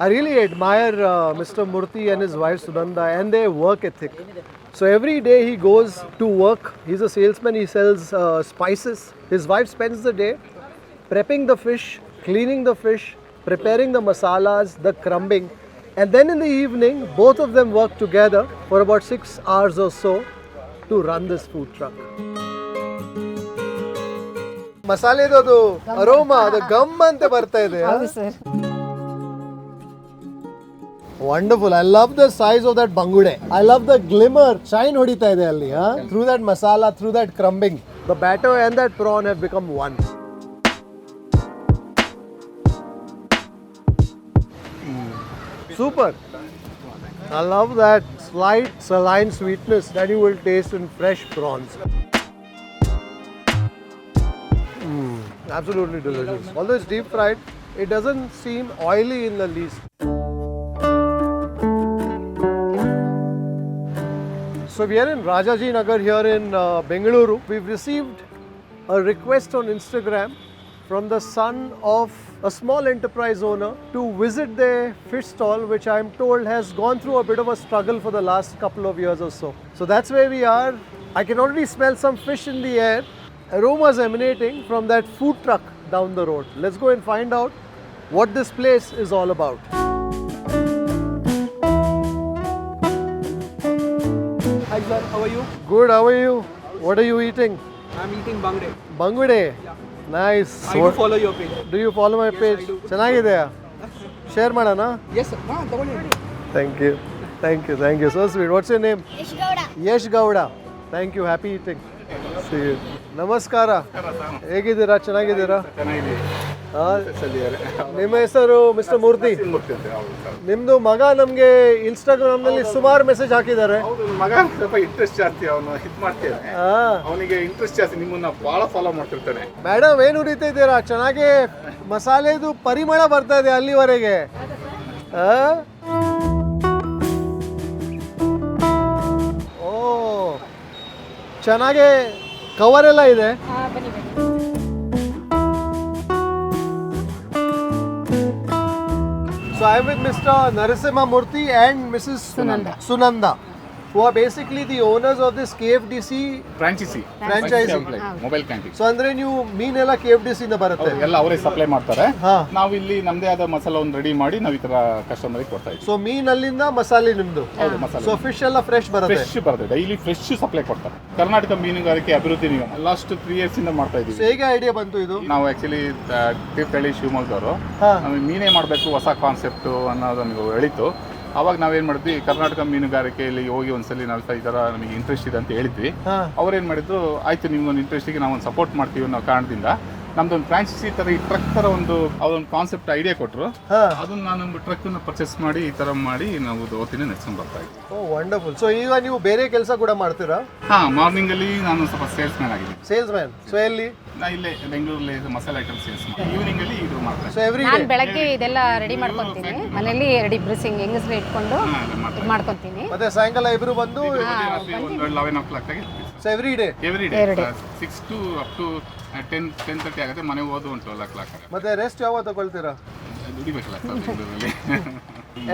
I really admire Mr. Murthy and his wife Sunanda and their work ethic. So every day he goes to work. He's a salesman. He sells spices. His wife spends the day prepping the fish, cleaning the fish, preparing the masalas, the crumbing. And then in the evening, both of them work together for about 6 hours or so to run this food truck. Masaledodu aroma, the gum ante barta ide. ಹೌದು sir. Wonderful. I love the size of that bangude. I love the glimmer. Shine hodita ide alli, through that masala, through that crumbing. The batter and that prawn have become one. Super. I love that slight saline sweetness that you will taste in fresh prawns. Absolutely delicious. Although it's deep fried, it doesn't seem oily in the least. So we are in Rajajinagar here in Bengaluru. We've received a request on Instagram from the son of a small enterprise owner to visit their fish stall, which I'm told has gone through a bit of a struggle for the last couple of years or so. So that's where we are. I can already smell some fish in the air. Aromas emanating from that food truck down the road. Let's go and find out what this place is all about. Hi sir, how are you? Good, how are you? What are you eating? I'm eating bangude. Bangude? Yeah. Nice. I do follow your page. Do you follow my page? I do. ಚೆನ್ನಾಗಿದೆಯಾ? Share ಮಾಡೋಣ? Yes sir. ತಗೊಳ್ಳಿ. Thank you. Thank you. Thank you. So sweet. What's your name? Yesh Gowda. Yesh Gowda. Thank you. Happy eating. See you. ನಮಸ್ಕಾರ. ಹೇಗಿದ್ದೀರಾ? ಚೆನ್ನಾಗಿದ್ದೀರಾ? ನಿಮ್ಮ ಹೆಸರು mister ಮೂರ್ತಿ? ನಿಮ್ದು ಮಗ ನಮಗೆ ಇನ್ಸ್ಟಾಗ್ರಾಮ್ ನಲ್ಲಿ ಸುಮಾರು ಮೆಸೇಜ್ ಹಾಕಿದ್ದಾರೆ. ಮಗ ಸ್ವಲ್ಪ ಇಂಟ್ರೆಸ್ಟ್ ಜಾಸ್ತಿ, ಅವನು ಇದು ಮಾಡ್ತೇನೆ, ಅವನಿಗೆ ಇಂಟ್ರೆಸ್ಟ್ ಜಾಸ್ತಿ, ನಿಮ್ಮನ್ನ ಬಹಳ ಫಾಲೋ ಮಾಡ್ತಿರ್ತಾನೆ. ಮೇಡಮ್ ಏನು ಹುರಿತಾ ಇದ್ದೀರಾ? ಚೆನ್ನಾಗಿ ಮಸಾಲೆದು ಪರಿಮಳ ಬರ್ತಾ ಇದೆ ಅಲ್ಲಿವರೆಗೆ. ಓ ಚೆನ್ನಾಗಿ ಕವರ್ ಎಲ್ಲ ಇದೆ. So I am with Mr. Narasimha Murthy and Mrs. Sunanda, who are basically the owners of this KFDC franchise mobile canteen. So ಅಂದ್ರೆ ನೀವು ಮೀನೆಲ್ಲ KFDC ಇಂದ ಬರುತ್ತೆ? ಎಲ್ಲ ಅವರೇ ಸಪ್ಲೈ ಮಾಡ್ತಾರೆ. ಹಾ. ನಾವು ಇಲ್ಲಿ ನಮ್ದೇ ಆದ ಮಸಾಲ ಒಂದು ರೆಡಿ ಮಾಡಿ ನಾವು ಈ ತರ ಕಸ್ಟಮರ್ಗೆ ಕೊಡ್ತಾ ಇದ್ದೀವಿ. ಸೊ ಮೀನಲ್ಲಿಂದ ಮಸಾಲೆ ನಿಮ್ದು? ಹೌದು, ಮಸಾಲ. ಸೊ ಫಿಶ್ ಎಲ್ಲ ಫ್ರೆಶ್ ಬರುತ್ತೆ? ಫ್ರೆಶ್ ಬರುತ್ತೆ, ಡೈಲಿ ಫ್ರೆಶ್ ಸಪ್ಲೈ ಕೊಡ್ತಾರೆ. ಕರ್ನಾಟಕ ಮೀನುಗಾರಿಕೆ ಅಭಿವೃದ್ಧಿ ನಿಗಮ ಲಾಸ್ಟ್ 3 years ಇಂದ ಮಾಡ್ತಾ ಸೊ ಇದ್ದೀವಿ. ಹೇಗೆ ಐಡಿಯಾ ಬಂತು ಇದು? ನಾವು ಆಕ್ಚುಲಿ ತೀರ್ಥಹಳ್ಳಿ ಶಿವಮೊಗ್ಗದವರು, ನಮಗೆ ಮೀನೇ ಮಾಡಬೇಕು ಹೊಸ ಕಾನ್ಸೆಪ್ಟ್ ಅನ್ನೋದು ನಮಗೆ ಹೇಳಿತ್ತು. ಅವಾಗ ನಾವೇನು ಮಾಡಿದ್ವಿ, ಕರ್ನಾಟಕ ಮೀನುಗಾರಿಕೆಯಲ್ಲಿ ಹೋಗಿ ಒಂದ್ಸಲಿ ನಾವು ಈ ಥರ ನಮಗೆ ಇಂಟ್ರೆಸ್ಟ್ ಇದೆ ಅಂತ ಹೇಳಿದ್ವಿ. ಅವ್ರೇನು ಮಾಡಿದ್ರು, ಆಯಿತು ನಿಮ್ಗೊಂದು ಇಂಟ್ರೆಸ್ಟಿಗೆ ನಾವೊಂದು ಸಪೋರ್ಟ್ ಮಾಡ್ತೀವಿ ಅನ್ನೋ ಕಾರಣದಿಂದ ನಮ್ದೊಂದು ಫ್ರಾಂಚೈಸಿ ಥರ ಈ ಟ್ರಕ್ ಥರ ಒಂದು ಅದೊಂದು ಕಾನ್ಸೆಪ್ಟ್ ಐಡಿಯಾ ಕೊಟ್ಟರು. ಅದನ್ನ ನಾನು ಟ್ರಕ್ಕನ್ನು ಪರ್ಚೇಸ್ ಮಾಡಿ ಈ ಥರ ಮಾಡಿ ನಾವು ಓದ್ತೀನಿ ನೆಡ್ಸ್ಕೊಂಡು ಬರ್ತಾ ಇದ್ವಿ. ಓ ವಂಡರ್ಫುಲ್. ಸೊ ಈಗ ನೀವು ಬೇರೆ ಕೆಲಸ ಕೂಡ ಮಾಡ್ತೀರಾ? ಹಾಂ, ಮಾರ್ನಿಂಗಲ್ಲಿ ನಾನು ಸ್ವಲ್ಪ ಸೇಲ್ಸ್ಮ್ಯಾನ್ ಆಗಿದ್ದೀನಿ. ಸೇಲ್ಸ್ಮ್ಯಾನ್? ಸೊ ಎಲ್ಲಿ? ನಾ ಇಲ್ಲೇ ಬೆಂಗಳೂರಲ್ಲಿ ಮಸಾಲೆ ಐಟಮ್ ಸೇಲ್ಸ್ ಮಾಡಿ ಈವ್ನಿಂಗಲ್ಲಿ ಇದು ಮಾಡ್ತೀನಿ. ಸೊ ಎವ್ರಿ ನಾನು ಬೆಳಗ್ಗೆ ಇದೆಲ್ಲ ರೆಡಿ ಮಾಡ್ಕೊತೀನಿ, ಮನೇಲಿ ರೆಡಿ ಬ್ರೂಸಿಂಗ್ ಹೆಂಗಸ್ರು ಇಟ್ಕೊಂಡು ಇದು ಮಾಡ್ಕೊತೀನಿ. ಮತ್ತೆ ಸಾಯಂಕಾಲ ಇಬ್ರು ಬಂದು 11 o'clock ಆಗಿ. So every day? Every day 6 to up to 10-10:30 ಆಗುತ್ತೆ. ಮನೆ ಹೋದು 12 o'clock ಆಗುತ್ತೆ. ಮತ್ತೆ ರೆಸ್ಟ್ ಯಾವಾಗ ತಗೊಳ್ತೀರಾ? ದುಡಿಬೇಕಲ್ಲ ಸರ್ ಬೆಂಗಳೂರಲ್ಲಿ.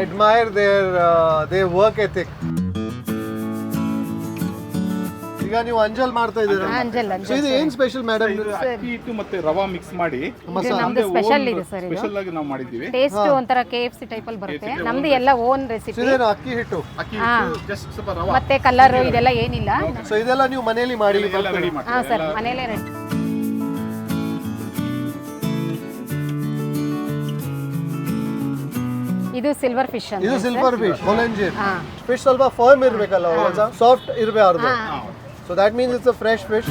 Admire their work ethic. ಈಗ ನೀವು ಅಂಜಲ್ ಮಾಡ್ತಾ ಇದ್ದೀರಾ? ಅಂಜಲ್ ಸೊ ಇದು ಏನು ಸ್ಪೆಷಲ್ ಮೇಡಮ್? ಅಕ್ಕಿ ಹಿಟ್ಟು ಮತ್ತೆ ರವಾ ಮಿಕ್ಸ್ ಮಾಡಿ ನಮ್ದು ಸ್ಪೆಷಲ್ ಇದೆ ಸರ್. ಇದು ಸ್ಪೆಷಲ್ ಆಗಿ ನಾವು ಮಾಡಿದ್ದೀವಿ. ಟೇಸ್ಟ್ ಒಂಥರ KFC ಟೈಪ್ ಅಲ್ಲಿ ಬರುತ್ತೆ. ನಮ್ದು ಎಲ್ಲ ಓನ್ ರೆಸಿಪಿ. ಇದೇನು ಅಕ್ಕಿ ಹಿಟ್ಟು? ಅಕ್ಕಿ ಹಿಟ್ಟು ಜಸ್ಟ್ ಸ್ವಲ್ಪ ರವಾ ಮತ್ತೆ ಕಲರ್ ಇದೆಲ್ಲ ಏನಿಲ್ಲ. ಸೊ ಇದೆಲ್ಲ ನೀವು ಮನೆಯಲ್ಲಿ ಮಾಡಿ? ರೆಡಿ ಮಾಡಿ. ಹಾ ಸರ್, ಮನೇಲೇ ರೆಡಿ. ಇದು ಸಿಲ್ವರ್ ಫಿಶ್ ಅಂತ. ಇದು ಸಿಲ್ವರ್ ಫಿಶ್, ಮೊಲಂಜಿ ಫಿಶ್. ಸ್ವಲ್ಪ ಫರ್ಮ್ ಇರಬೇಕಲ್ಲ, ಸಾಫ್ಟ್ ಇರಬಾರ್ದು. So that means it's a fresh fish.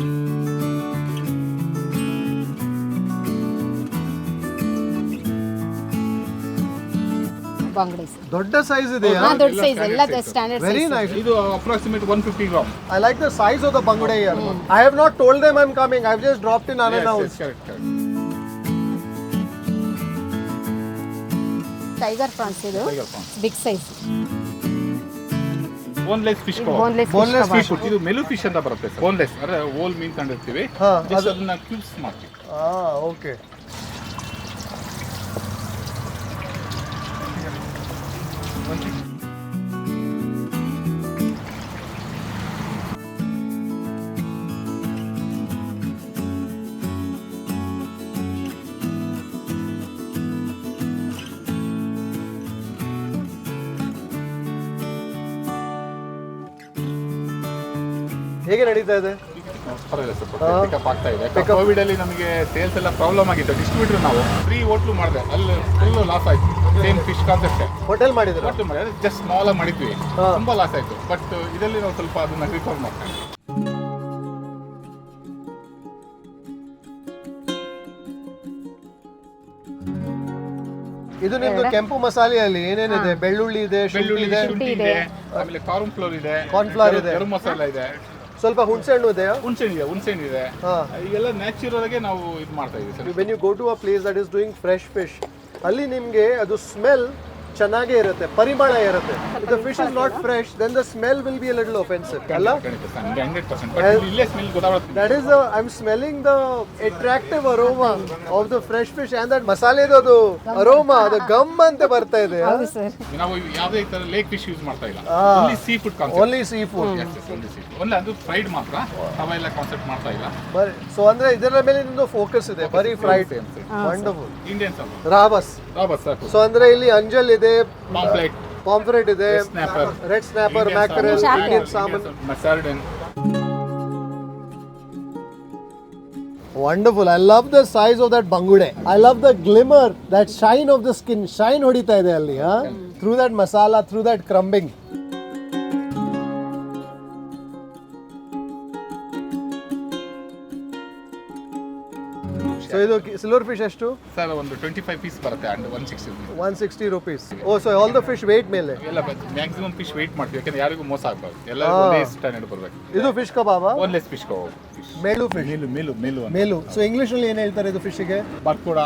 ಬಂಗಡಿ ದೊಡ್ಡ ಸೈಜ್ ಇದೆ. ದೊಡ್ಡ ಸೈಜ್ ಎಲ್ಲ ಸ್ಟ್ಯಾಂಡರ್ಡ್ ಸೈಜ್. Very nice. ಇದು approximate 150 grams. I like the size of the bangude here. I have not told them I'm coming. I've just dropped in unannounced. Correct. Tiger prawns ಇದು big size. Boneless fish. Boneless fish. ಇದು ಮೆಲು fish ಅಂತ ಬರುತ್ತೆ sir. Boneless ಅಂದ್ರೆ whole ಮೀನ್ ಕಂಡಿರ್ತೀವಿ, just ಅದನ್ನ cubes ಮಾಡ್ತೀವಿ. ಓಕೆ. ಹೇಗೆ ನಡೀತಾ ಇದೆ? ಪರವಾಗಿಲ್ಲ ಸ್ವಲ್ಪ ಪಿಕಪ್ ಆಗ್ತಾ ಇದೆ. ಕೋವಿಡ್ ಅಲ್ಲಿ ನಮಗೆ ಸೇಲ್ಸ್ ಎಲ್ಲ ಪ್ರಾಬ್ಲಮ್ ಆಗಿತ್ತು. ಡಿಸ್ಟ್ರಿಬ್ಯೂಟರ್ ನಾವು 3 ಹೋಟ್ಲು ಮಾಡಿದೆ, ಅಲ್ಲಿ ಫುಲ್ ಲಾಸ್ ಆಯ್ತು. ಸೇಮ್ ಫಿಶ್ ಕಾನ್ಸೆಪ್ಟ್ ಹೋಟೆಲ್ ಮಾಡಿದ್ರೆ ಹೋಟ್ಲು ಮಾಡಿದ್ರೆ ಜಸ್ಟ್ ಸ್ಮಾಲ್ ಆಗಿ ಮಾಡಿದ್ವಿ, ತುಂಬಾ ಲಾಸ್ ಆಯ್ತು. ಬಟ್ ಇದರಲ್ಲಿ ನಾವು ಸ್ವಲ್ಪ ಅದನ್ನ ರಿಕವರ್ ಮಾಡ್ತಾ ಇದ್ದೀವಿ. ಇದು ನಿಮ್ದು ಕೆಂಪು ಮಸಾಲೆಯಲ್ಲಿ ಏನೇನಿದೆ? ಬೆಳ್ಳುಳ್ಳಿ ಇದೆ, ಶುಂಠಿ ಇದೆ, ಆಮೇಲೆ ಕಾರ್ನ್ ಫ್ಲೋರ್ ಇದೆ, ಕಾರ್ನ್ಫ್ಲವರ್ ಇದೆ, ಗರಂ ಮಸಾಲ ಇದೆ, ಸ್ವಲ್ಪ ಹುಣಸೆ ಹಣ್ಣು ಇದೆಯಾ? ಹುಣಸೆ ಇದೆ. ಈಗೆಲ್ಲ ನ್ಯಾಚುರಲ್ ಆಗಿ ನಾವು ಇದು ಮಾಡ್ತಾ ಇದೀವಿ sir. When you go to a place that is doing fresh fish, ಅಲ್ಲಿ ನಿಮಗೆ ಅದು ಸ್ಮೆಲ್ ಚೆನ್ನಾಗೇ ಇರುತ್ತೆ, ಪರಿಮಳ ಇರುತ್ತೆ. If the fish is not fresh, then the smell will be a little offensive. ಅಲ್ಲ? 100%. But ಇಲ್ಲೇ ಸ್ಮೆಲ್ ಗೊತ್ತಾಗುತ್ತೆ. That is I'm smelling the attractive aroma of the fresh fish and that ಮಸಾಲೆದು ಅದು aroma, ಅದು gum ಅಂತ ಬರ್ತಾ ಇದೆ. ಹೌದು sir. ನಾವು ಯಾವುದೇ ತರ ಲೇಕ್ ಫಿಶ್ ಯೂಸ್ ಮಾಡ್ತಾ ಇಲ್ಲ. Only seafood concept. Only seafood. Only ಅದು ಫ್ರೈಡ್ ಮಾತ್ರ, ಅವೆಲ್ಲ ಕಾನ್ಸೆಪ್ಟ್ ಮಾಡ್ತಾ ಇಲ್ಲ. ಸೊ ಅಂದ್ರೆ ಇದರ ಮೇಲೆ ನಿಮ್ದು ಫೋಕಸ್ ಇದೆ, ಬರೀ ಫ್ರೈಡ್. ವಂಡರ್ಫುಲ್. ಇಂಡಿಯನ್ಸ್ ರಾಬಸ್ ಸಾಕು. ಸೊ ಅಂದ್ರೆ ಇಲ್ಲಿ ಅಂಜಲ್ ಇದೆ, ಪಾಂಫ್ರೆಟ್ ಇದೆ, red snapper, mackerel, Indian salmon, sardine. Wonderful. I love the size of that bangude. I love the glimmer, that shine of the skin. Shine ಹೊಡಿತಾ ಇದೆ ಅಲ್ಲಿ, through that masala, through that crumbing. So ಇದು silver fish ಎಷ್ಟು sir? ಒಂದು 25 piece ಬರುತ್ತೆ and 160 rupees. Oh, so all the fish weight ಮೇಲೆ ಎಲ್ಲ maximum fish wait ಮಾಡ್ತೀವಿ, ಯಾಕಂದ್ರೆ ಯಾರಿಗೂ ಮೋಸ ಆಗಬಾರ್ದು, ಎಲ್ಲರಿಗೂ ಒಂದೇ ಸ್ಟ್ಯಾಂಡರ್ಡ್ ಬರಬೇಕು. ಇದು ಫಿಶ್ ಕಬಾಬಾ? ಓನ್ಲೆಸ್ ಫಿಶ್ ಕಬಾಬ್. ಮೇಲು ಫಿಶ್. ಮೇಲು. ಸೊ ಇಂಗ್ಲಿಷ್ ಅಲ್ಲಿ ಏನು ಹೇಳ್ತಾರೆ ಇದು ಫಿಶ್ಗೆ? ಬಾರಕೂಡ.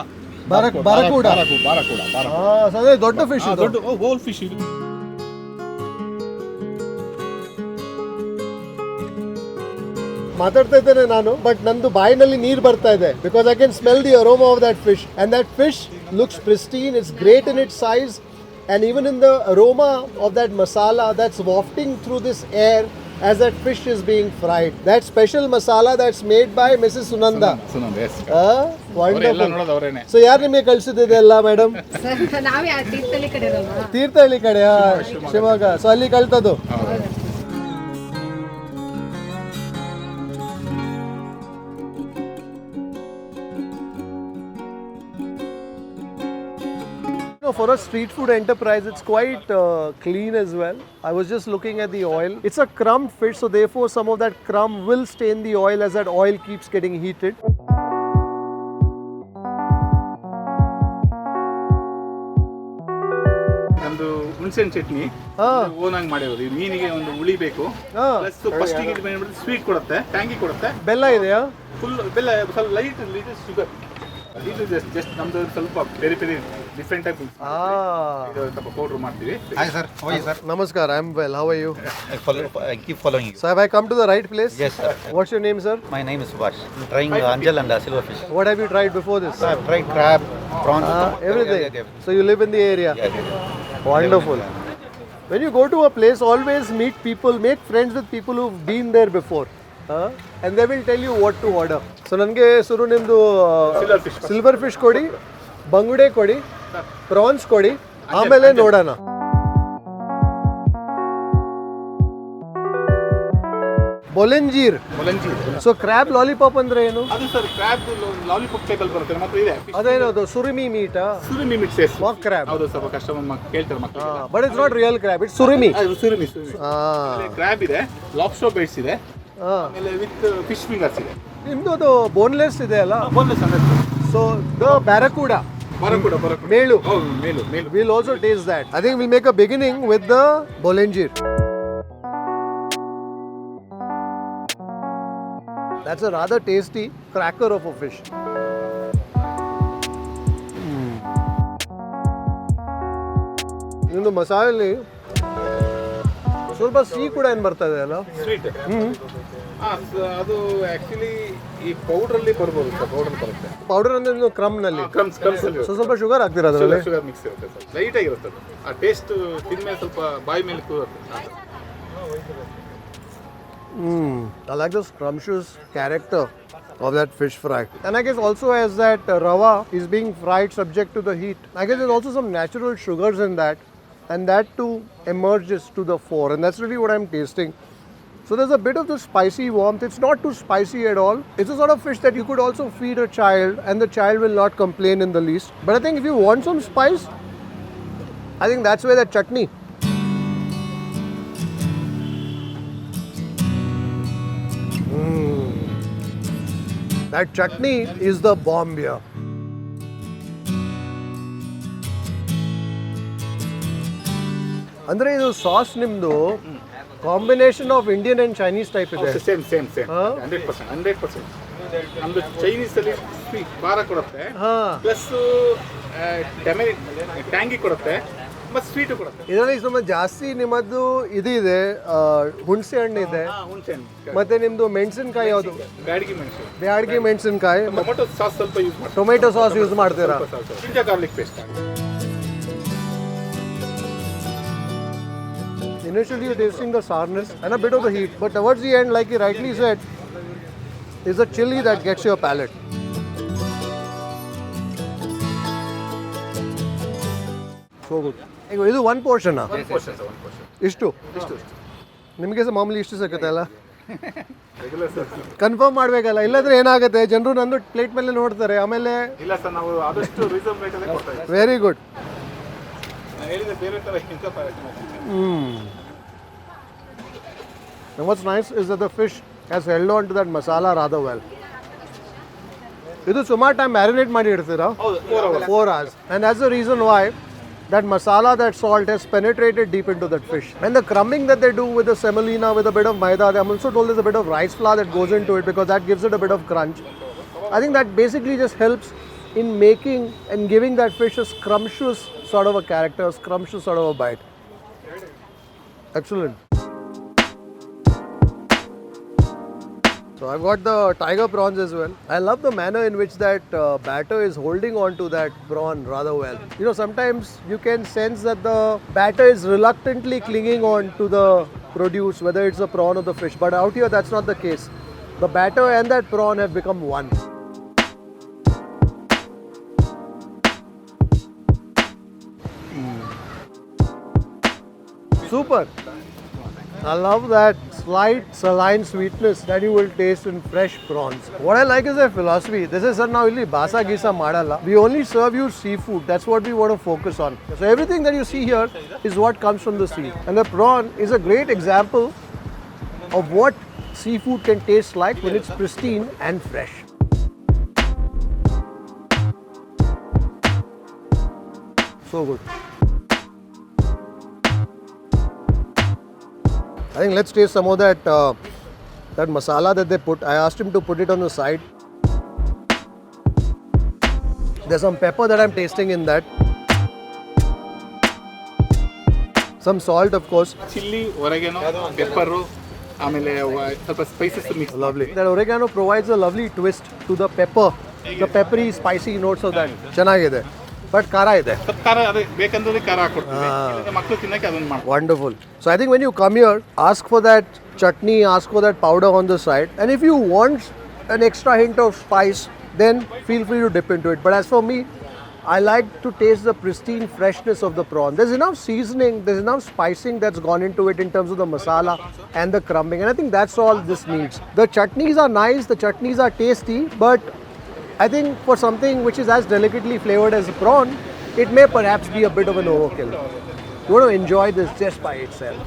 ಸೊ ಅದೇ ದೊಡ್ಡ ಫಿಶ್, ದೊಡ್ಡ ಹೋಲ್ ಫಿಶ್ ಇದು. ಮಾತಾಡ್ತಾ ಇದ್ದೇನೆ ನಾನು, ಬಟ್ ನಂದು ಬಾಯಿನಲ್ಲಿ ನೀರು ಬರ್ತಾ ಇದೆ, because I can smell the aroma of that fish, and that fish looks pristine, it's great in its size, and even in the aroma of that masala that's wafting through this air as that fish is being fried. That special masala that's made by Mrs. Sunanda. yes. Wonderful. So ಯಾರು ನಿಮಗೆ ಕಳಿಸಿದ್ದೆಲ್ಲ madam? ನಾವೇ ತೀರ್ಥಹಳ್ಳಿ ಕಡೆ ಇರೋಲ್ವಾ? ತೀರ್ಥಹಳ್ಳಿ ಕಡೆ, Shivamogga. So ಅಲ್ಲಿ ಕಳ್ತದ್ದು. For a street food enterprise, it's quite clean as well. I was just looking at the oil. It's a crumb fish, so therefore some of that crumb will stain the oil as that oil keeps getting heated. ನಮ್ದು ಹುಣಸೆ chutney own ಆಗಿ ಮಾಡಿರೋದು. ಈ ಮೀನಿಗೆ ಒಂದು ಹುಳಿ ಬೇಕು, plus first ಗೆ ಸ್ವೀಟ್ ಕೊಡುತ್ತೆ, ಟ್ಯಾಂಗಿ ಕೊಡುತ್ತೆ. ಬೆಲ್ಲ ಇದೆಯಾ? ಫುಲ್ ಬೆಲ್ಲ, ಸ್ವಲ್ಪ ಲೈಟ್ ಶುಗರ್. ಇದು ಜಸ್ಟ್ ನಮ್ದು ಸ್ವಲ್ಪ ಬೇರೆ ಡಿಫ್ರೆಂಟ್ ಟೈಪ್ ಸ್ವಲ್ಪ ಪೌಡರ್ ಮಾಡ್ತೀವಿ. Hi sir, how are you sir? Namaskar, I'm well. How are you? I keep following you. So have I come to the right place? Yes sir. What's your name, sir? My name is Subhash. I'm trying anjal and silverfish. What have you tried before this? I've tried crab, prawns, Everything. Yeah. So you live in the area? Yeah. Wonderful. When you go to a place, always meet people, make friends with people who've been there before. And they will tell you what to order. So ನನಗೆ ಸುರು ನಿಮ್ಮದು silver fish ಕೊಡಿ, ಬಂಗುಡೆ ಕೊಡಿ, France ಕೊಡಿ, ಆಮೇಲೆ ನೋಡೋಣ. ಬೊಲೆಂಜೀರ್. So crab lollipop ಅಂದ್ರೆ ಏನು? ಅದು ಸರ್ ಕ್ರ್ಯಾಬ್ ಲಾಲಿಪಾಪ್ ಟೈಪ್ ಅಲ್ಲಿ ಬರುತ್ತೆ. ಮತ್ತೆ ಇದೆ ಅದೇನದು ಸುರಿಮಿ ಮೀಟಾ? ಸುರಿಮಿ ಮೀಟ್ ಸೇಸ್ ವಾಕ್ ಕ್ರ್ಯಾಬ್. ಹೌದು, ಸ್ವಲ್ಪ ಕಸ್ಟಮರ್ ಕೇಳ್ತಾರೆ ಮಕ್ಕಳು. But it's not real crab, it's surimi. Surimi crab ಇದೆ, ಲಾಬ್ಸ್ಟರ್ ಬೈಟ್ಸ್ ಇದೆ, ಆಮೇಲೆ ವಿತ್ ಫಿಶ್ ಫಿಂಗರ್ಸ್ ಇದೆ. ನಿಮ್ದು ಅದು ಬೋನ್ಲೆಸ್ ಇದೆ ಅಲ್ಲ? ಬೋನ್ಲೆಸ್ ಅಂದ್ರೆ ಸೊ ದ ಬ್ಯಾರಕೂಡ. ಮೇಲು. We'll also taste that. I think we'll make a beginning with the bolengir. That's a rather tasty cracker of a fish. ಇನ್ನು ಮಸಾಲೆ ಸ್ವಲ್ಪ ಸಿಹಿ ಕೂಡ ಏನು ಬರ್ತಾ ಇದೆ ಅಲ್ಲ? ಸ್ವೀಟ್. ಅದು ಆಕ್ಚುಲಿ ಈ ಪೌಡರ್ ಅಲ್ಲಿ ಬರ್ಬೋದು ಸರ್. ಪೌಡರ್ ಬರುತ್ತೆ. ಪೌಡರ್ ಅಂದ್ರೆ ಕ್ರಮ್ ನಲ್ಲಿ. ಕ್ರಮ್ಸ್ ಅಲ್ಲಿ ಸ್ವಲ್ಪ ಶುಗರ್ ಹಾಕ್ತೀರಾ ಅದರಲ್ಲಿ? ಶುಗರ್ ಮಿಕ್ಸ್ ಇರುತ್ತೆ ಸರ್, ಲೈಟ್ ಆಗಿರುತ್ತೆ ಅದು. ಆ ಟೇಸ್ಟ್ ತಿಂದ್ಮೇಲೆ ಸ್ವಲ್ಪ ಬಾಯಿ ಮೇಲೆ ಕೂರುತ್ತೆ. I like the scrumptious character of that fish fry. And I guess also as that rava is being fried subject to the heat, I guess there's also some natural sugars in that, and that too emerges to the fore, and that's really what I'm tasting. So there's a bit of the spicy warmth. It's not too spicy at all. It's a sort of fish that you could also feed a child and the child will not complain in the least. But I think if you want some spice, I think that's where that chutney. That chutney is the bomb here. Andre idu sauce nimdu combination of Indian and Chinese type ಇದೆ. Same 100%. ನಮ್ದು Chinese ಅಲ್ಲಿ sweet ಖಾರ ಕೊಡುತ್ತೆ, plus tangy ಕೊಡುತ್ತೆ, ಮತ್ತೆ sweet ಕೊಡುತ್ತೆ. ಇದರಲ್ಲಿ ಸ್ವಲ್ಪ ಜಾಸ್ತಿ ನಿಮ್ಮದು ಇದು ಇದೆ, ಹುಣಸೆ ಹಣ್ಣು ಇದೆ, ಹುಣಸೆ ಹಣ್ಣು, ಮತ್ತೆ ನಿಮ್ದು ಮೆಣಸಿನಕಾಯಿ ಯಾವುದು, ಬ್ಯಾಡಗಿ ಮೆಣಸಿನಕಾಯಿ, ಟೊಮೆಟೊ ಸಾಸ್ ಸ್ವಲ್ಪ ಯೂಸ್ ಮಾಡ್ತೀವಿ. ಟೊಮೆಟೊ ಸಾಸ್ ಯೂಸ್ ಮಾಡ್ತೀರಾ? Ginger garlic paste. Initially you're tasting the sourness and a bit of the heat, but towards the end, like you rightly said, is a chili that gets your palate. So good. ಇದು one portion ಇಷ್ಟು ನಿಮಗೆ ಮಾಮೂಲಿ ಇಷ್ಟು ಸಿಗುತ್ತೆ ಅಲ್ಲ? Confirm ಮಾಡಬೇಕಲ್ಲ, ಇಲ್ಲಾಂದ್ರೆ ಏನಾಗುತ್ತೆ, ಜನರು ನಂದು ಪ್ಲೇಟ್ ಮೇಲೆ ನೋಡ್ತಾರೆ ಆಮೇಲೆ. ಇಲ್ಲ ಸರ್, ನಾವು ಆದಷ್ಟು ರೀಸನ್ ರೇಟ್ ಅಲ್ಲೇ ಕೊಡ್ತಾ ಇದ್ದೀವಿ. Very good. ಹೇಳಿದ ಬೇರೆ ತರ ಇಂತ And what's nice is that the fish has held on to that masala rather well. ಇದು ಸುಮಾರು ಟೈಮ್ ಮ್ಯಾರಿನೇಟ್ ಮಾಡಿ ಇಡ್ತೀರಾ? 4 hours. And that's the reason why that masala, that salt has penetrated deep into that fish. And the crumbing that they do with the semolina, with a bit of maida, I'm also told there's a bit of rice flour that goes into it because that gives it a bit of crunch. I think that basically just helps in making and giving that fish a scrumptious sort of a character, a scrumptious sort of a bite. Excellent. So I've got the tiger prawns as well. I love the manner in which that batter is holding on to that prawn rather well. You know, sometimes you can sense that the batter is reluctantly clinging on to the produce, whether it's the prawn or the fish. But out here, that's not the case. The batter and that prawn have become one. Super. I love that slight saline sweetness that you will taste in fresh prawns. What I like is their philosophy. This is now only basa gisa madala. We only serve you seafood. That's what we want to focus on. So everything that you see here is what comes from the sea. And the prawn is a great example of what seafood can taste like when it's pristine and fresh. So good. I think let's taste some of that that masala that they put. I asked him to put it on the side. There's some pepper that I'm tasting in that. Some salt, of course. Chili, oregano, pepper, ಆಮೇಲೆ ಸ್ವಲ್ಪ spices mix. Lovely. That oregano provides a lovely twist to the pepper, the peppery, spicy notes of that. ಚೆನ್ನಾಗಿದೆ. But ಖಾರ ಇದೆ. ಖಾರ ಅದೇ ಬೇಕಂದ್ರೆ ಖಾರ ಹಾಕ್ಕೊಡ್ತೀವಿ. ಮಕ್ಕಳು ತಿನ್ನಕ್ಕೆ ಅದನ್ನ ಮಾಡ್ತೀವಿ. Wonderful. So I think when you come here, ask for that chutney, ask for that powder on the side. And if you want an extra hint of spice, then feel free to dip into it. But as for me, I like to taste the pristine freshness of the prawn. There's enough seasoning, there's enough spicing that's gone into it in terms of the masala and the crumbing. And I think that's all this needs. The chutneys are nice, the chutneys are tasty, but I think for something which is as delicately flavored as a prawn, it may perhaps be a bit of an overkill. You want to enjoy this just by itself.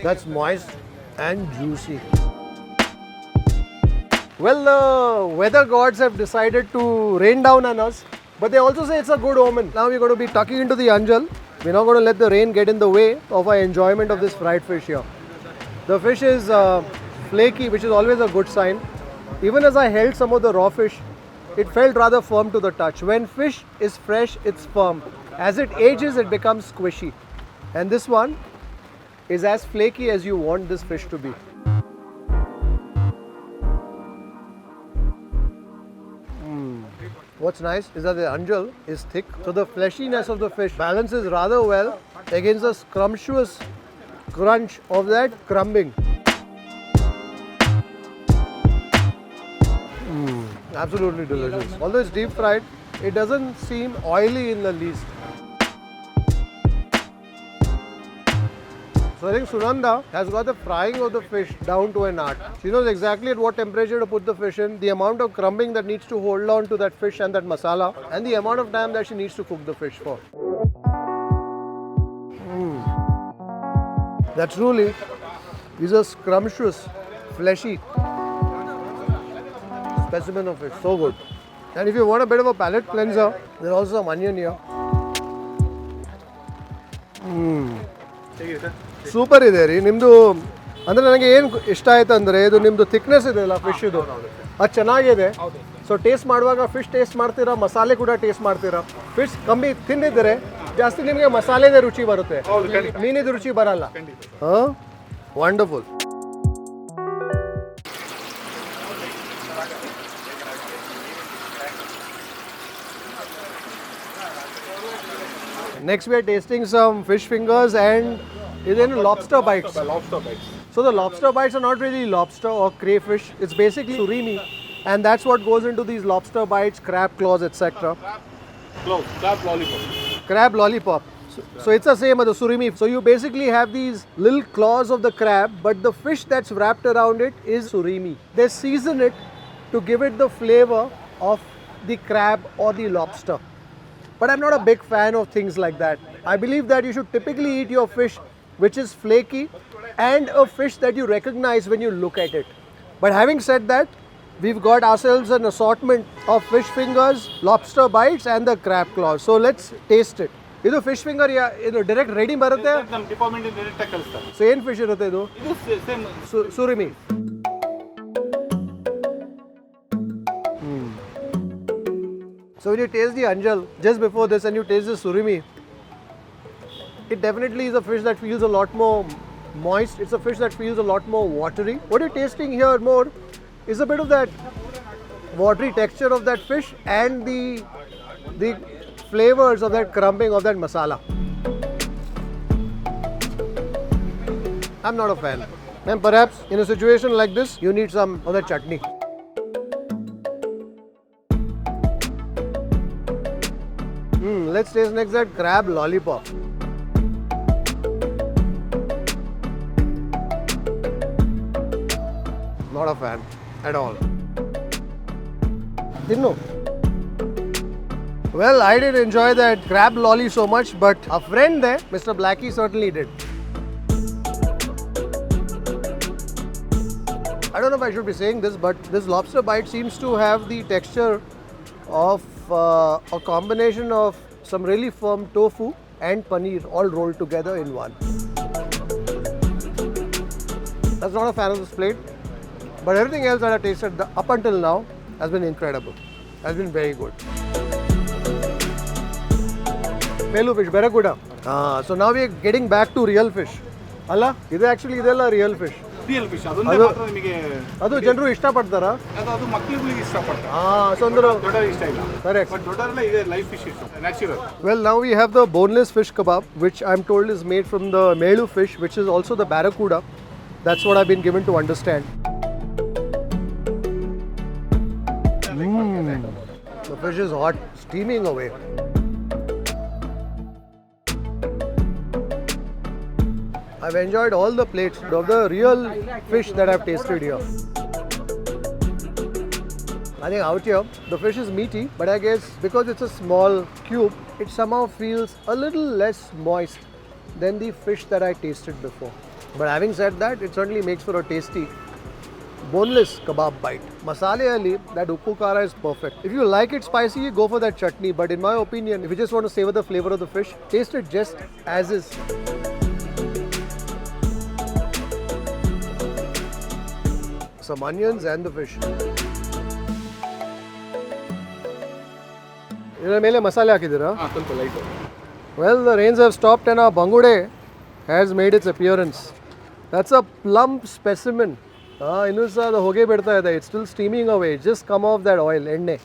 That's moist and juicy. Well, the weather gods have decided to rain down on us, but they also say it's a good omen. Now we're going to be tucking into the anjal. We're not going to let the rain get in the way of our enjoyment of this fried fish here. The fish is flaky, which is always a good sign. Even as I held some of the raw fish, it felt rather firm to the touch. When fish is fresh, it's firm. As it ages, it becomes squishy. And this one is as flaky as you want this fish to be. What's nice is that the anjal is thick, so the fleshiness of the fish balances rather well against the scrumptious crunch of that crumbing. Absolutely delicious. Although it's deep fried, it doesn't seem oily in the least. So I think Sunanda has got the frying of the fish down to an art. She knows exactly at what temperature to put the fish in, the amount of crumbing that needs to hold on to that fish and that masala, and the amount of time that she needs to cook the fish for. That truly is a scrumptious, fleshy specimen of fish. So good. And if you want a bit of a palate cleanser, there's also some onion here. Super ಇದೆ ರೀ ನಿಮ್ಮದು. ಅಂದರೆ ನನಗೆ ಏನು ಇಷ್ಟ ಆಯ್ತು ಅಂದರೆ ಇದು ನಿಮ್ಮದು ಥಿಕ್ನೆಸ್ ಇದೆ ಅಲ್ಲ ಫಿಶ್ ಇದು, ಅದು ಚೆನ್ನಾಗಿದೆ. ಸೊ ಟೇಸ್ಟ್ ಮಾಡುವಾಗ ಫಿಶ್ ಟೇಸ್ಟ್ ಮಾಡ್ತೀರಾ, ಮಸಾಲೆ ಕೂಡ ಟೇಸ್ಟ್ ಮಾಡ್ತೀರಾ. ಫಿಶ್ ಕಮ್ಮಿ ತಿಂದಿದ್ದರೆ ಜಾಸ್ತಿ ನಿಮಗೆ ಮಸಾಲೆದೇ ರುಚಿ ಬರುತ್ತೆ, ಮೀನಿದ ರುಚಿ ಬರಲ್ಲ. ಹಾಂ, wonderful. Next we are tasting some fish fingers and lobster bites. Lobster bites. So the lobster bites are not really lobster or crayfish. It's basically surimi, and that's what goes into these lobster bites, crab claws, etc. Crab lollipop. Crab lollipop. So it's the same as the surimi. So you basically have these little claws of the crab, but the fish that's wrapped around it is surimi. They season it to give it the flavor of the crab or the lobster. But I'm not a big fan of things like that. I believe that you should typically eat your fish which is flaky and a fish that you recognize when you look at it. But having said that, we've got ourselves an assortment of fish fingers, lobster bites and the crab claws. So let's taste it. ಇದು fish finger ಇದು direct ready ಬರುತ್ತೆ? ನಮ್ಮ department ಇಂದ direct ಆಗಿ ಕಳಿಸ್ತಾರೆ. So ಏನು fish ಇರುತ್ತೆ ಇದು? ಇದು same ಸುರಿಮಿ. So when you taste the anjal just before this and you taste the surimi, it definitely is a fish that feels a lot more moist. It's a fish that feels a lot more watery. What you're tasting here more is a bit of that watery texture of that fish and the flavors of that crumbing of that masala. I'm not a fan. And perhaps in a situation like this, you need some of that chutney. Let's taste next that crab lollipop. Not a fan at all. Didn't know. Well, I didn't enjoy that crab lolly so much, but a friend there, Mr. Blackie, certainly did. I don't know if I should be saying this, but this lobster bite seems to have the texture of a combination of some really firm tofu and paneer all rolled together in one. That's not a fan of this plate, but everything else that I tasted up until now has been incredible. Has been very good. Pelu fish, very good. So now we are getting back to real fish. Alla, this actually is real fish. Real fish ಅದೊಂದೇ ಮಾತ್ರ ನಿಮಗೆ ಅದು ಜನರು ಇಷ್ಟಪಡ್ತಾರಾ? ಅದು ಮಕ್ಕಳುಗಳಿಗೆ ಇಷ್ಟಪಡ್ತಾರೆ. So ಅಂದ್ರೆ ದೊಡ್ಡವರು ಇಷ್ಟ ಇಲ್ಲ. Correct. ಬಟ್ ದೊಡ್ಡವರೆಲ್ಲ ಇದೆ ಲೈಫ್ ಫಿಶ್ ಇಷ್ಟ, natural. Well, now we have the boneless fish kebab, which I'm told is made from the melu fish, which is also the barracuda. That's what I've been given to understand. The fish is hot, steaming away. I've enjoyed all the plates of the real fish that I've tasted here. I think out here, the fish is meaty, but I guess because it's a small cube, it somehow feels a little less moist than the fish that I tasted before. But having said that, it certainly makes for a tasty boneless kebab bite. Masala ali, that uppu kara is perfect. If you like it spicy, go for that chutney. But in my opinion, if you just want to savor the flavor of the fish, taste it just as is. Some onions and the fish. ಇದರ ಮೇಲೆ ಮಸಾಲೆ ಹಾಕಿದ್ದೀರಾ? ಸ್ವಲ್ಪ light. Well, the rains have stopped and our bangude has made its appearance. That's a plump specimen. ಇನ್ನೂ ಸಹ ಅದು ಹೊಗೆ ಬಿಡ್ತಾ ಇದೆ. It's still steaming away. Just come off that oil, ಎಣ್ಣೆ.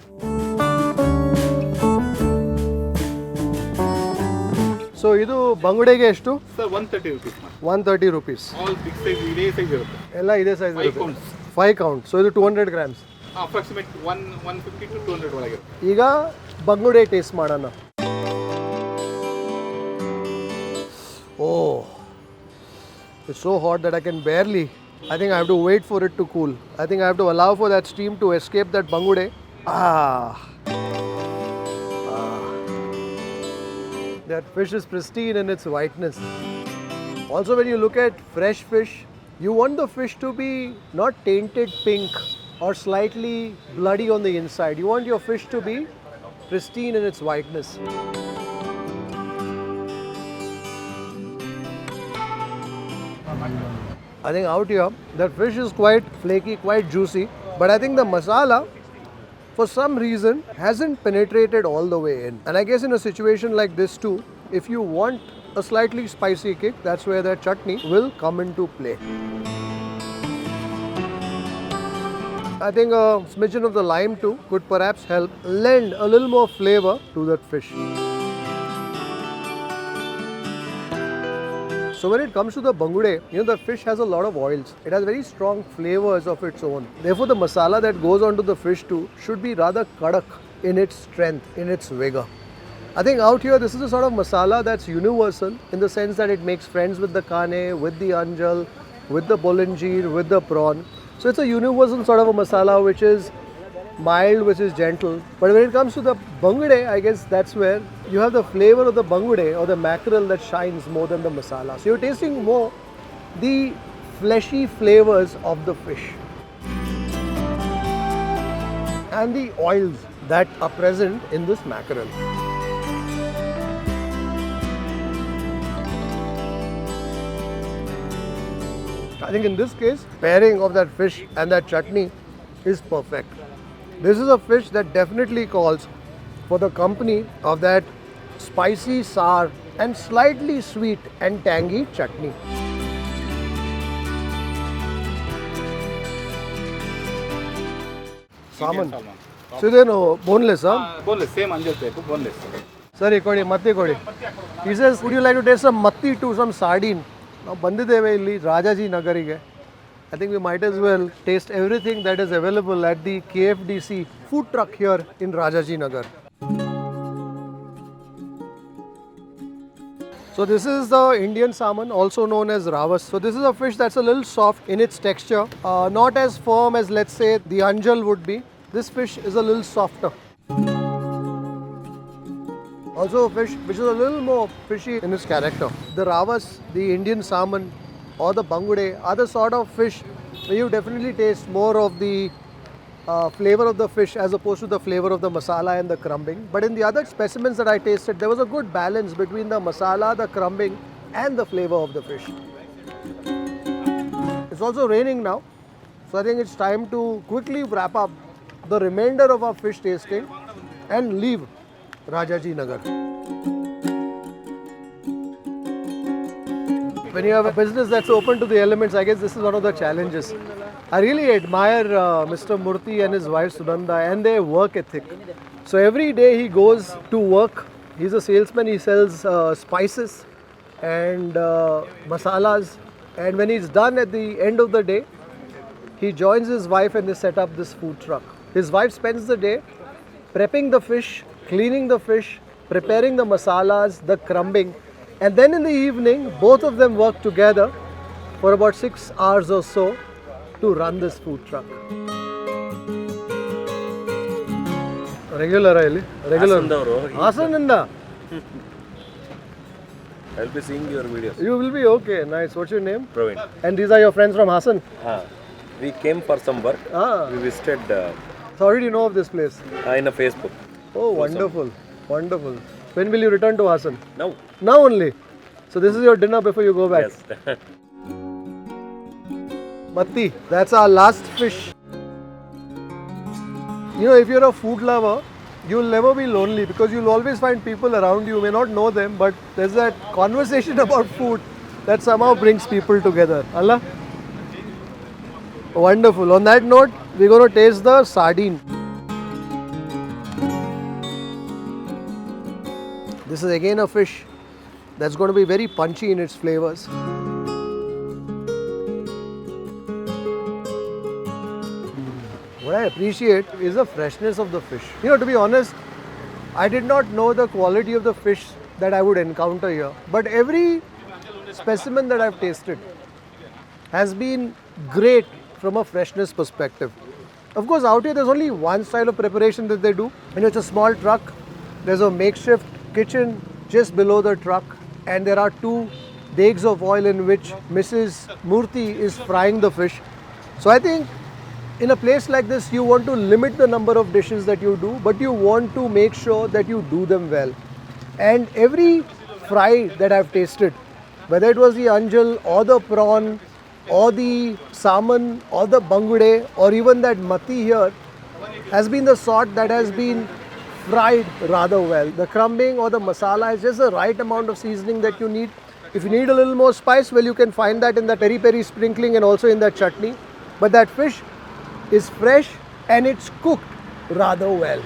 ಸೊ ಇದು ಬಂಗುಡೆಗೆ ಎಷ್ಟು? Sir 130 rupees. 130 rupees. All big size ಇದೇ ಸೈಜ್ ಇರುತ್ತೆ. ಎಲ್ಲ ಇದೇ ಸೈಜ್ 5 ಇರುತ್ತೆ. counts. 5 count. ಸೊ ಇದು 200 grams. ಅಪ್ರಾಕ್ಸಿಮೇಟ್ 150 to 200 ಒಳಗೆ. ಈಗ ಬಂಗುಡೆ ಟೇಸ್ಟ್ ಮಾಡೋಣ. Oh, it's so hot that I can barely. I think I have to wait for it to cool. I think I have to allow for that steam to escape that bangude. That fish is pristine in its whiteness. Also, when you look at fresh fish, you want the fish to be not tainted pink or slightly bloody on the inside. You want your fish to be pristine in its whiteness. I think out here, that fish is quite flaky, quite juicy, but I think the masala, for some reason, hasn't penetrated all the way in. And I guess in a situation like this too, if you want a slightly spicy kick, that's where that chutney will come into play. I think a smidgen of the lime too could perhaps help lend a little more flavor to that fish. So when it comes to the bangude, the fish has a lot of oils. It has very strong flavors of its own. Therefore, the masala that goes onto the fish too should be rather kadak in its strength, in its vigor. I think out here, this is a sort of masala that's universal in the sense that it makes friends with the kane, with the anjal, with the bolanjir, with the prawn. So it's a universal sort of a masala which is mild, which is gentle. But when it comes to the bangude, I guess that's where you have the flavor of the bangude or the mackerel that shines more than the masala. So you're tasting more the fleshy flavors of the fish and the oils that are present in this mackerel. I think in this case, pairing of that fish and that chutney is perfect. This is a fish that definitely calls for the company of that spicy, sour and slightly sweet and tangy chutney. Salmon. So then boneless, huh? Boneless, same anjal type, boneless. Sorry, kodi, matti kodi. He says, would you like to taste some matti too, some sardine? Now, bandideve illi Rajajinagarige. I think we might as well taste everything that is available at the KFDC food truck here in Rajajinagar. So this is the Indian salmon, also known as ravas. So this is a fish that's a little soft in its texture, not as firm as, let's say, the anjal would be. This fish is a little softer. Also a fish which is a little more fishy in its character. The ravas, the Indian salmon or the bangude are the sort of fish where you definitely taste more of the flavor of the fish as opposed to the flavor of the masala and the crumbing. But in the other specimens that I tasted, there was a good balance between the masala, the crumbing and the flavor of the fish. It's also raining now, so I think it's time to quickly wrap up the remainder of our fish tasting and leave Rajajinagar. When you have a business that's open to the elements, I guess this is one of the challenges. I really admire Mr. Murthy and his wife Sunanda and their work ethic. So every day he goes to work. He's a salesman. He sells spices and masalas. And when he's done at the end of the day, he joins his wife and they set up this food truck. His wife spends the day prepping the fish, cleaning the fish, preparing the masalas, the crumbing. And then in the evening, both of them work together for about 6 hours or so to run this food truck. Regular, really? Regular. Hasananda. I'll be seeing your videos. You will be okay. Nice. What's your name? Praveen. And these are your friends from Hassan? We came for some work. We visited So how did you know of this place? in a Facebook. Oh, wonderful. Wonderful. When will you return to Hassan? Now. Now only. So this is your dinner before you go back? Yes. Matti, that's our last fish. You know, if you're a food lover, you'll never be lonely because you'll always find people around you. You may not know them, but there's that conversation about food that somehow brings people together. Allah? Wonderful. On that note, we're going to taste the sardine. This is again a fish that's going to be very punchy in its flavors. What I appreciate is the freshness of the fish. You know, to be honest, I did not know the quality of the fish that I would encounter here. But every specimen that I've tasted has been great from a freshness perspective. Of course, out here there's only one style of preparation that they do. You know, it's a small truck. There's a makeshift kitchen just below the truck, and there are 2 dags of oil in which Mrs. Murthy is frying the fish. So I think in a place like this, you want to limit the number of dishes that you do, but you want to make sure that you do them well. And every fry that I've tasted, whether it was the anjal or the prawn or the salmon or the bangude or even that mati here, has been the sort that has been fried rather well. The crumbing or the masala is just the right amount of seasoning that you need. If you need a little more spice, well, you can find that in the peri-peri sprinkling and also in that chutney. But that fish is fresh and it's cooked rather well.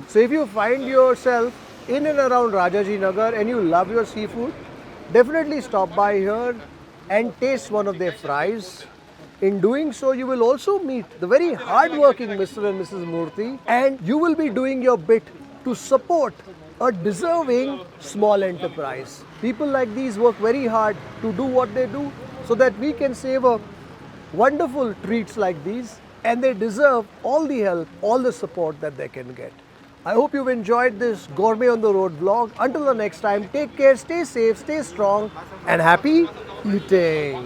So if you find yourself in and around Rajajinagar and you love your seafood, definitely stop by here and taste one of their fries. In doing so, you will also meet the very hard-working Mr. and Mrs. Murthy, and you will be doing your bit to support a deserving small enterprise. People like these work very hard to do what they do so that we can savor wonderful treats like these, and they deserve all the help, all the support that they can get. I hope you've enjoyed this Gourmet on the Road vlog. Until the next time, take care, stay safe, stay strong, and happy eating.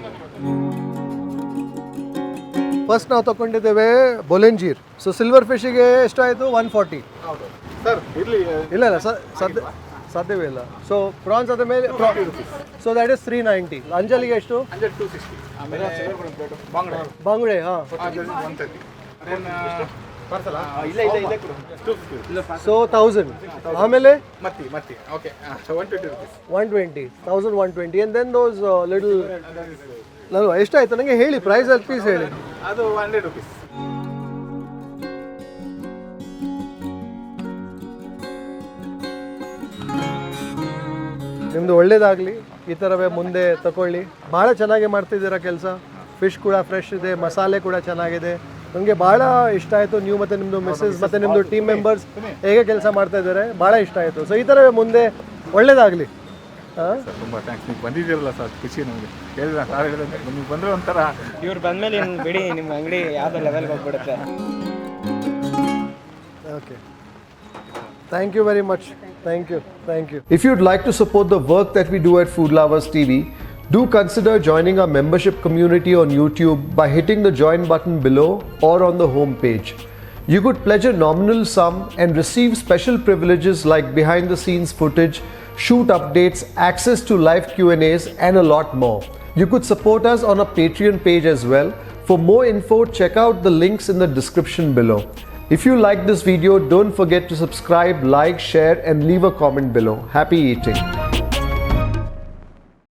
First ನಾವು ತಗೊಂಡಿದ್ದೇವೆ ಬೊಲೆಂಜೀರ್. So silver ಫಿಶ್ಗೆ ಎಷ್ಟಾಯಿತು? 140. ಹೌದು sir, ಇರಲಿ. ಇಲ್ಲ ಸಾಧ್ಯವೇ ಇಲ್ಲ. So France ಆದ ಮೇಲೆ so that is 390. ಅಂಜಲಿಗೆ ಎಷ್ಟು? 260. ಆಮೇಲೆ ಬಾಂಗುಡೆ ಹಾಂ 130. ಸೊ 1000. ಆಮೇಲೆ ಮತ್ತಿ okay 120 rupees. 120 and then those little ನಾನು ಎಷ್ಟಾಯ್ತು ನನಗೆ ಹೇಳಿ, ಪ್ರೈಸ್ ಅಲ್ಲಿ ಪೀಸ್ ಹೇಳಿ. ಅದು 100 rupees. ನಿಮ್ಮದು ಒಳ್ಳೇದಾಗಲಿ, ಈ ಥರವೇ ಮುಂದೆ ತಗೊಳ್ಳಿ. ಭಾಳ ಚೆನ್ನಾಗಿ ಮಾಡ್ತಿದ್ದೀರಾ ಕೆಲಸ. ಫಿಶ್ ಕೂಡ ಫ್ರೆಶ್ ಇದೆ, ಮಸಾಲೆ ಕೂಡ ಚೆನ್ನಾಗಿದೆ. ನನಗೆ ಭಾಳ ಇಷ್ಟ ಆಯಿತು. ನೀವು ಮತ್ತು ನಿಮ್ಮದು ಮಿಸ್ಸಸ್ ಮತ್ತು ನಿಮ್ಮದು ಟೀಮ್ ಮೆಂಬರ್ಸ್ ಹೇಗೆ ಕೆಲಸ ಮಾಡ್ತಾ ಇದ್ದಾರೆ, ಭಾಳ ಇಷ್ಟ ಆಯಿತು. ಸೊ ಈ ಥರವೇ ಮುಂದೆ ಒಳ್ಳೇದಾಗಲಿ. ತುಂಬ ಥ್ಯಾಂಕ್ಸ್. ನೀವು ಬಂದಿದ್ದೀರಲ್ಲ ಸರ್, ಖುಷಿ ನಮಗೆ. ಹೇಳಿದ್ರೆ ಸಾರ್ ಹೇಳಿದ್ರೆ ನೀವು ಬಂದರೆ ಒಂಥರ ಇವ್ರು ಬಂದಮೇಲೆ ಬಿಡಿ, ನಿಮ್ಮ ಅಂಗಡಿ ಯಾವುದೋ ಲೆವೆಲ್ಗೆ ಹೋಗ್ಬಿಡುತ್ತೆ. Okay. Thank you very much. Thank you. If you'd like to support the work that we do at Food Lovers TV, do consider joining our membership community on YouTube by hitting the join button below or on the home page. You could pledge a nominal sum and receive special privileges like behind the scenes footage, shoot updates, access to live Q&As and a lot more. You could support us on our Patreon page as well. For more info, check out the links in the description below. If you like this video, don't forget to subscribe, like, share and leave a comment below. Happy eating.